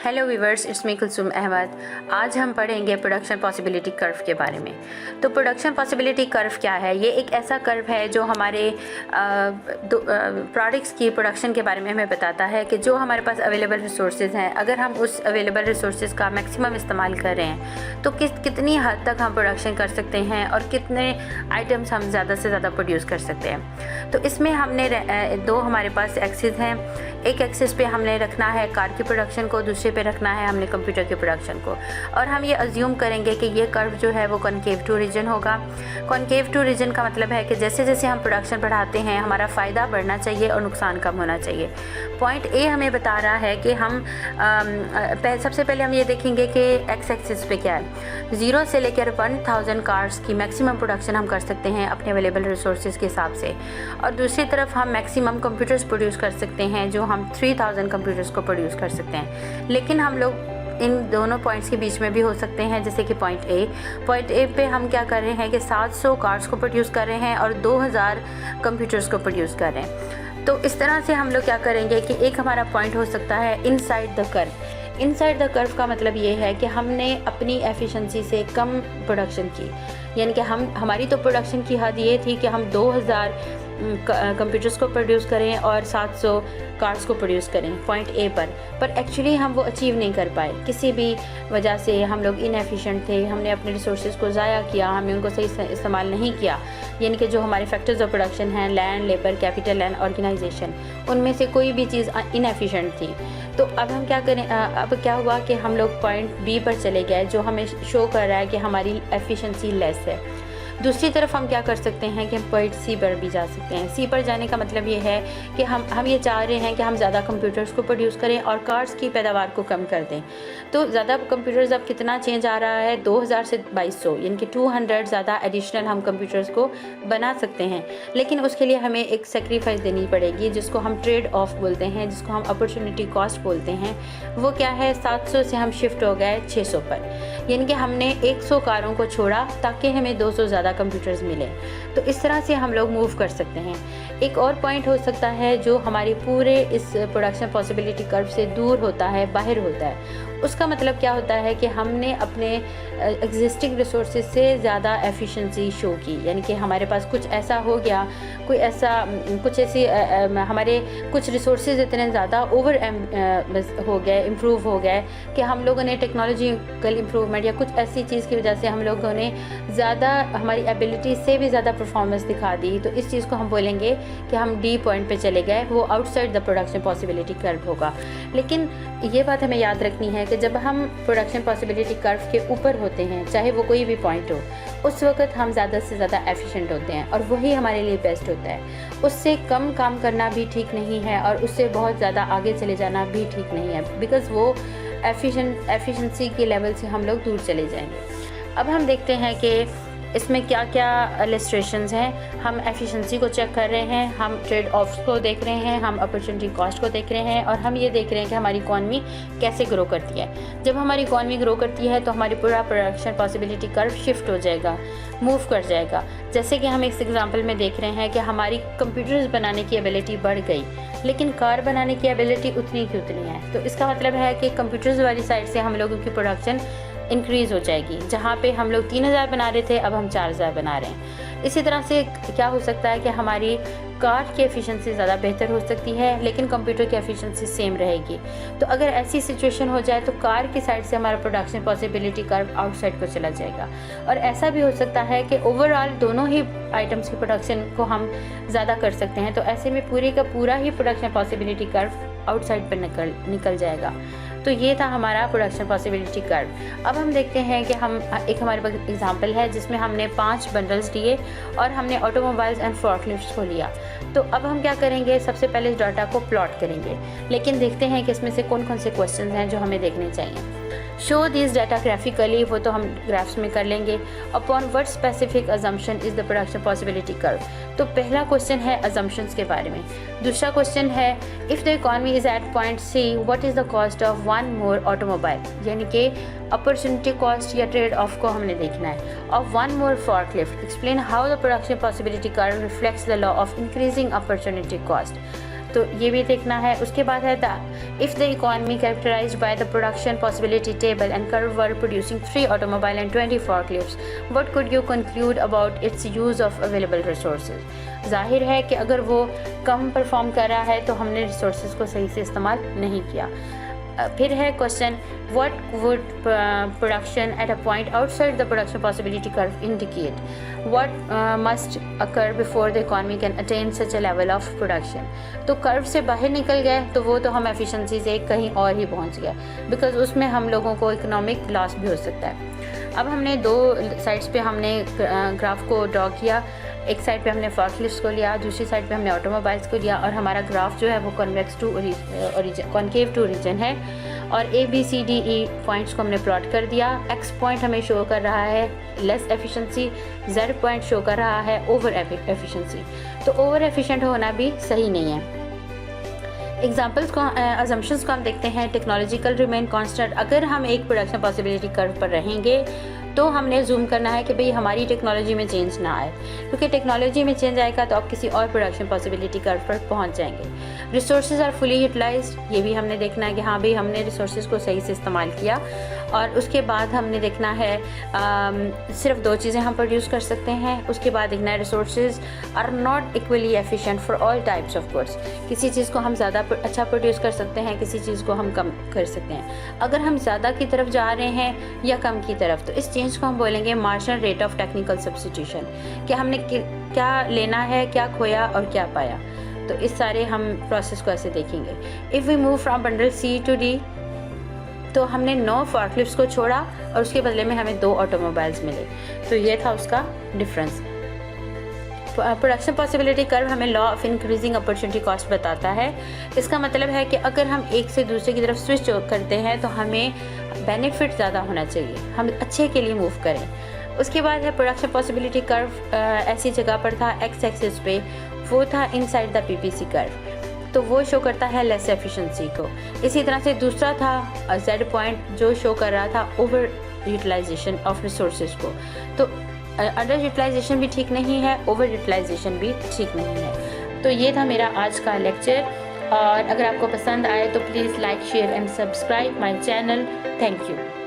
Hello viewers, it's me Kulsum Ahmed. आज हम पढ़ेंगे प्रोडक्शन पॉसिबिलिटी कर्व के बारे में। तो प्रोडक्शन पॉसिबिलिटी कर्व क्या है? ये एक ऐसा कर्व है जो हमारे प्रोडक्ट्स की प्रोडक्शन के बारे में हमें बताता है कि जो हमारे पास अवेलेबल रिसोर्सेज हैं, अगर हम उस अवेलेबल रिसोर्सेज का मैक्सिमम इस्तेमाल कर रहे हैं तो कितनी हद तक हम प्रोडक्शन कर सकते हैं और कितने आइटम्स हम ज़्यादा से ज़्यादा प्रोड्यूस कर सकते हैं। तो इसमें हमने दो हमारे पास एक्सिस हैं। एक एक्सिस पे हमने रखना है कार की प्रोडक्शन को, दूसरे पे रखना है हमने कंप्यूटर की प्रोडक्शन को। और हम ये अज्यूम करेंगे कि ये कर्व जो है वो कॉनकेव टू रीजन होगा। कॉनकेव टू रीजन का मतलब है कि जैसे जैसे हम प्रोडक्शन बढ़ाते हैं हमारा फ़ायदा बढ़ना चाहिए और नुकसान कम होना चाहिए। पॉइंट ए हमें बता रहा है कि हम सबसे पहले हम ये देखेंगे कि एक्स एक्सिस पे क्या है। 0 से लेकर 1000 कार्स की मैक्सिमम प्रोडक्शन हम कर सकते हैं अपने अवेलेबल रिसोर्सेज के हिसाब से, और दूसरी तरफ हम मैक्सिमम कंप्यूटर्स प्रोड्यूस कर सकते हैं जो हम 3000 कंप्यूटर्स को प्रोड्यूस कर सकते हैं। लेकिन हम लोग इन दोनों पॉइंट्स के बीच में भी हो सकते हैं, जैसे कि पॉइंट ए पे हम क्या कर रहे हैं कि 700 कार्स को प्रोड्यूस कर रहे हैं और 2000 कंप्यूटर्स को प्रोड्यूस कर रहे हैं। तो इस तरह से हम लोग क्या करेंगे कि एक हमारा पॉइंट हो सकता है inside the curve. Inside the curve का मतलब ये है कि हमने अपनी एफिशिएंसी से कम प्रोडक्शन की, यानी कि हमारी तो प्रोडक्शन की हद ये थी कि हम 2000 कंप्यूटर्स को प्रोड्यूस करें और 700 कार्स को प्रोड्यूस करें पॉइंट ए पर एक्चुअली हम वो अचीव नहीं कर पाए। किसी भी वजह से हम लोग इनएफिशिएंट थे, हमने अपने रिसोर्सेज को ज़ाया किया, हमने उनको सही इस्तेमाल नहीं किया। यानी कि जो हमारे फैक्टर्स ऑफ प्रोडक्शन हैं, land, labour, capital and organisation, उनमें से कोई भी चीज़ इनएफिशिएंट थी। तो अब हम क्या करें? अब क्या हुआ कि हम लोग पॉइंट बी पर चले गए जो हमें शो कर रहा है कि हमारी एफिशिएंसी लेस है। दूसरी तरफ हम क्या कर सकते हैं कि हम पॉइंट सी पर भी जा सकते हैं। सी पर जाने का मतलब ये है कि हम ये चाह रहे हैं कि हम ज़्यादा कंप्यूटर्स को प्रोड्यूस करें और कार्स की पैदावार को कम कर दें। तो ज़्यादा कंप्यूटर्स अब कितना चेंज आ रहा है? 2000 से 2200, यानी कि 200 ज़्यादा एडिशनल हम कंप्यूटर्स को बना सकते हैं। लेकिन उसके लिए हमें एक सेक्रीफाइस देनी पड़ेगी जिसको हम ट्रेड ऑफ बोलते हैं, जिसको हम अपॉर्चुनिटी कॉस्ट बोलते हैं। वो क्या है? 700 से हम शिफ्ट हो गए 600 पर, यानी कि हमने 100 कारों को छोड़ा ताकि हमें 200 ज़्यादा कंप्यूटर्स मिले। तो इस तरह से हम लोग मूव कर सकते हैं। एक और पॉइंट हो सकता है जो हमारी पूरे इस प्रोडक्शन पॉसिबिलिटी कर्व से दूर होता है, बाहर होता है। उसका मतलब क्या होता है कि हमने अपने एग्जिस्टिंग रिसोर्सेज से ज़्यादा एफिशिएंसी शो की, यानी कि हमारे पास कुछ ऐसा हो गया, हमारे कुछ रिसोर्सेज इतने ज़्यादा ओवर हो गए, इम्प्रूव हो गए कि हम लोगों ने टेक्नोलॉजिकल इम्प्रूवमेंट या कुछ ऐसी चीज़ की वजह से हम लोगों ने ज़्यादा हमारी एबिलिटी से भी ज़्यादा परफॉर्मेंस दिखा दी। तो इस चीज़ को हम बोलेंगे कि हम डी पॉइंट पे चले गए, वो outside the production possibility curve होगा। लेकिन ये बात हमें याद रखनी है कि जब हम प्रोडक्शन पॉसिबिलिटी कर्व के ऊपर होते हैं, चाहे वो कोई भी पॉइंट हो, उस वक्त हम ज़्यादा से ज़्यादा एफिशिएंट होते हैं और वही हमारे लिए बेस्ट होता है। उससे कम काम करना भी ठीक नहीं है और उससे बहुत ज़्यादा आगे चले जाना भी ठीक नहीं है, बिकॉज़ वो एफिशिएंसी के लेवल से हम लोग दूर चले जाएंगे। अब हम देखते हैं कि इसमें क्या क्या इलस्ट्रेशंस हैं। हम एफिशिएंसी को चेक कर रहे हैं, हम ट्रेड ऑफ्स को देख रहे हैं, हम अपॉर्चुनिटी कॉस्ट को देख रहे हैं, और हम ये देख रहे हैं कि हमारी इकॉनमी कैसे ग्रो करती है। जब हमारी इकॉनमी ग्रो करती है तो हमारी पूरा प्रोडक्शन पॉसिबिलिटी कर्व शिफ्ट हो जाएगा, मूव कर जाएगा। जैसे कि हम इस एग्जांपल में देख रहे हैं कि हमारी कंप्यूटर्स बनाने की एबिलिटी बढ़ गई, लेकिन कार बनाने की एबिलिटी उतनी की उतनी है। तो इसका मतलब है कि कंप्यूटर्स वाली साइड से हम लोगों की प्रोडक्शन इंक्रीज़ हो जाएगी। जहाँ पे हम लोग 3000 बना रहे थे, अब हम 4000 बना रहे हैं। इसी तरह से क्या हो सकता है कि हमारी कार की एफिशिएंसी ज़्यादा बेहतर हो सकती है लेकिन कंप्यूटर की एफिशिएंसी सेम रहेगी। तो अगर ऐसी सिचुएशन हो जाए तो कार की साइड से हमारा प्रोडक्शन पॉसिबिलिटी कर्व आउटसाइड को चला जाएगा। और ऐसा भी हो सकता है कि ओवरऑल दोनों ही आइटम्स की प्रोडक्शन को हम ज़्यादा कर सकते हैं। तो ऐसे में पूरे का पूरा ही प्रोडक्शन पॉसिबिलिटी कर्व आउटसाइड पर निकल जाएगा। तो ये था हमारा प्रोडक्शन पॉसिबिलिटी कर्व। अब हम देखते हैं कि हमारे पास एग्जांपल है जिसमें हमने 5 बंडल्स दिए और हमने ऑटोमोबाइल्स एंड फोर्कलिफ्ट्स को लिया। तो अब हम क्या करेंगे? सबसे पहले इस डाटा को प्लॉट करेंगे, लेकिन देखते हैं कि इसमें से कौन कौन से क्वेश्चन हैं जो हमें देखने चाहिए। शो दिस डाटा ग्राफिकली, वो तो हम ग्राफ्स में कर लेंगे। Upon what specific assumption is the production possibility curve. तो पहला क्वेश्चन है अजम्पशंस के बारे में। दूसरा क्वेश्चन है if the economy is at point C what is the cost of 1 more automobile, यानी कि अपॉर्चुनिटी कॉस्ट या ट्रेड ऑफ को हमने देखना है। Of 1 more forklift, explain how the production possibility curve reflects the law of increasing opportunity cost. तो ये भी देखना है। उसके बाद है if the economy characterised by the production possibility table and curve were producing 3 automobile and 20 forklifts, what could you conclude about it's use of available resources. ज़ाहिर है कि अगर वो कम परफॉर्म कर रहा है तो हमने रिसोर्सेज को सही से इस्तेमाल नहीं किया। फिर है question, what would production at a point outside the production possibility curve indicate, what must occur before the economy can attain such a level of production. तो कर्व से बाहर निकल गए तो वो तो हम एफिशिएंसी से कहीं और ही पहुंच गए, बिकॉज उसमें हम लोगों को इकोनॉमिक लॉस भी हो सकता है। अब हमने दो साइड्स पे हमने ग्राफ को ड्रॉ किया। एक साइड पे हमने फॉर्कलिफ्ट्स को लिया, दूसरी साइड पे हमने ऑटोमोबाइल्स को लिया, और हमारा ग्राफ जो है वो कॉन्केव टू ओरिजिन है। और ABCDE पॉइंट्स को हमने प्लॉट कर दिया। X पॉइंट हमें शो कर रहा है less efficiency, Z point show कर रहा है ओवर एफिशिएंसी। तो ओवर एफिशिएंट होना भी सही नहीं है। एग्जाम्पल्स को अजम्पशंस को हम देखते हैं। टेक्नोलॉजिकल रिमेन कांस्टेंट, अगर हम एक प्रोडक्शन पॉसिबिलिटी कर्व पर रहेंगे तो हमने जूम करना है कि भाई हमारी टेक्नोलॉजी में चेंज ना आए, क्योंकि टेक्नोलॉजी में चेंज आएगा तो आप किसी और प्रोडक्शन पॉसिबिलिटी कर्व पर पहुंच जाएंगे। रिसोर्सेज आर फुली यूटिलाइज्ड, ये भी हमने देखना है कि हाँ भाई हमने रिसोर्सेज को सही से इस्तेमाल किया। और उसके बाद हमने देखना है सिर्फ 2 चीज़ें हम प्रोड्यूस कर सकते हैं। उसके बाद देखना है resources are not equally efficient for all types of goods, किसी चीज़ को हम ज़्यादा अच्छा प्रोड्यूस कर सकते हैं, किसी चीज़ को हम कम कर सकते हैं। अगर हम ज़्यादा की तरफ जा रहे हैं या कम की तरफ, तो इस चेंज को हम बोलेंगे marginal rate of technical substitution, कि हमने क्या लेना है, क्या खोया और क्या पाया। तो इस सारे हम प्रोसेस को ऐसे देखेंगे। If we move from bundle C to D, तो हमने 9 फॉर्कलिफ्ट्स को छोड़ा और उसके बदले में हमें 2 ऑटोमोबाइल्स मिले। तो ये था उसका डिफरेंस। प्रोडक्शन पॉसिबिलिटी कर्व हमें law of increasing opportunity cost बताता है। इसका मतलब है कि अगर हम एक से दूसरे की तरफ स्विच करते हैं तो हमें बेनिफिट ज़्यादा होना चाहिए, हम अच्छे के लिए मूव करें। उसके बाद है प्रोडक्शन पॉसिबिलिटी कर्व ऐसी जगह पर था एक्स एक्सिस पे, वो था इनसाइड द PPC कर्व, तो वो शो करता है लेस एफिशिएंसी को। इसी तरह से दूसरा था Z पॉइंट जो शो कर रहा था ओवर यूटिलाइजेशन ऑफ रिसोर्सेज को। तो अंडर यूटिलाइजेशन भी ठीक नहीं है, ओवर यूटिलाइजेशन भी ठीक नहीं है। तो ये था मेरा आज का लेक्चर, और अगर आपको पसंद आए तो please like share and subscribe my channel. Thank you.